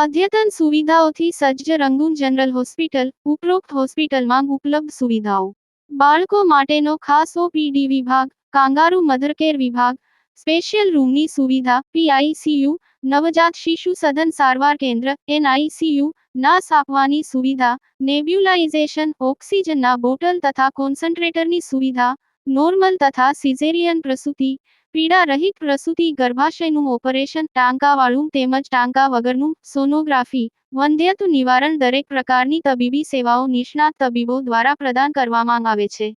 અદ્યતન સુવિધાઓથી સજ્જ રંગૂન જનરલ હોસ્પિટલ. ઉપરોક્ત હોસ્પિટલમાં ઉપલબ્ધ સુવિધાઓ: બાળકો માટેનો ખાસ ઓપીડી વિભાગ, કાંગારૂ મધરકેર વિભાગ, સ્પેશિયલ રૂમની સુવિધા, પીઆઈસીયુ, નવજાત શિશુ સઘન સારવાર કેન્દ્ર, એનઆઈસીયુ, નાસ આપવાની સુવિધા, નેબ્યુલાઇઝેશન, ઓક્સિજનના બોટલ તથા કોન્સન્ટ્રેટરની સુવિધા, નોર્મલ તથા સિઝેરિયન પ્રસૂતિ, પીડા રહિત પ્રસૂતિ, ગર્ભાશયનું ઓપરેશન, ટાંકાવાળું તેમજ ટાંકા વગરનું, સોનોગ્રાફી, વંધ્યત્વ નિવારણ, દરેક પ્રકારની તબીબી સેવાઓ નિષ્ણાત તબીબો દ્વારા પ્રદાન કરવામાં આવે છે.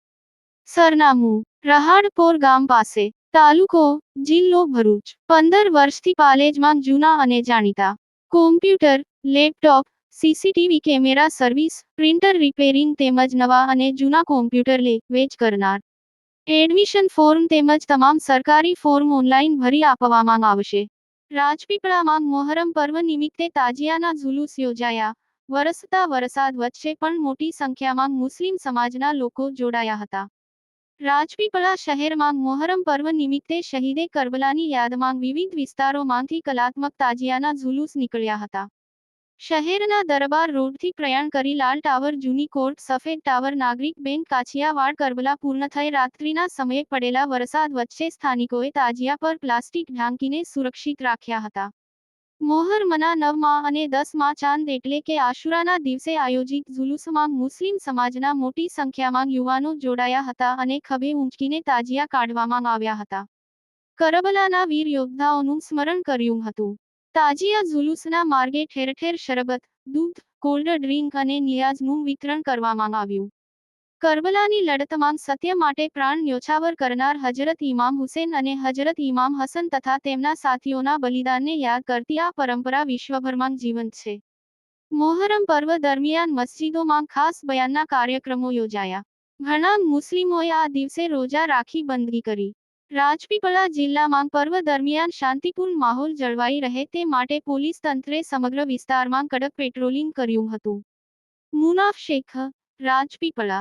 સરનામું: રહાડપોર ગામ પાસે, તાલુકો, જિલ્લો ભરૂચ. 15 વર્ષથી પાલેજમાં જૂના અને જાણીતા computer, laptop, CCTV camera service, printer repairing તેમજ નવા અને જૂના કોમ્પ્યુટર લે વેચ કરનાર. એડમિશન ફોર્મ તેમજ તમામ સરકારી ફોર્મ ઓનલાઈન ભરી આપવામાં આવશે. રાજપીપળામાં મોહરમ પર્વ નિમિત્તે તાજિયાના ઝુલુસ યોજાયા. વરસતા વરસાદ વચ્ચે પણ મોટી સંખ્યામાં મુસ્લિમ સમાજના લોકો જોડાયા હતા. રાજપીપળા શહેરમાં મોહરમ પર્વ નિમિત્તે શહીદે કરબલાની યાદમાં વિવિધ વિસ્તારોમાંથી કલાત્મક તાજિયાના ઝુલુસ નીકળ્યા હતા. શહેરના દરબાર રોડથી પ્રયાણ કરી લાલ ટાવર, જૂની કોર્ટ, સફેદ ટાવર, નાગરિક બેંક, કાછિયાવાડ, કરબલા પૂર્ણ થઈ રાત્રિના સમયે પડેલા વરસાદ વચ્ચે સ્થાનિકોએ તાજિયા પર પ્લાસ્ટિક ઢાંકીને સુરક્ષિત રાખ્યા હતા. મોહરમના 9મા અને 10મા ચાંદ એટલે કે આશુરાના દિવસે આયોજિત ઝુલુસમાં મુસ્લિમ સમાજના મોટી સંખ્યામાં યુવાનો જોડાયા હતા અને ખભે ઊંચકીને તાજિયા કાઢવામાં આવ્યા હતા. કરબલાના વીર યોદ્ધાઓનું સ્મરણ કર્યું હતું. તાજિયા ઝુલુસના માર્ગે ઠેર ઠેર શરબત, દૂધ, કોલ્ડ ડ્રિંક અને નિયાઝનું વિતરણ કરવામાં આવ્યું. કરબલાની લડતમાં સત્ય માટે પ્રાણ ન્યોછાવર કરનાર હજરત ઇમામ હુસેન અને હજરત ઇમામ હસન તથા તેમના સાથીઓના બલિદાનને યાદ કરતી આ પરંપરા વિશ્વભરમાં જીવંત છે. મોહરમ પર્વ દરમિયાન મસ્જિદોમાં ખાસ બયાનના કાર્યક્રમો યોજાયા. ઘણા મુસ્લિમોએ આ દિવસે રોજા રાખી બંદગી કરી. રાજપીપળા જિલ્લામાં પર્વ દરમિયાન શાંતિપૂર્ણ માહોલ જળવાઈ રહે તે માટે પોલીસ તંત્રે સમગ્ર વિસ્તારમાં કડક પેટ્રોલિંગ કર્યું હતું. મુનાફ શેખ, રાજપીપળા.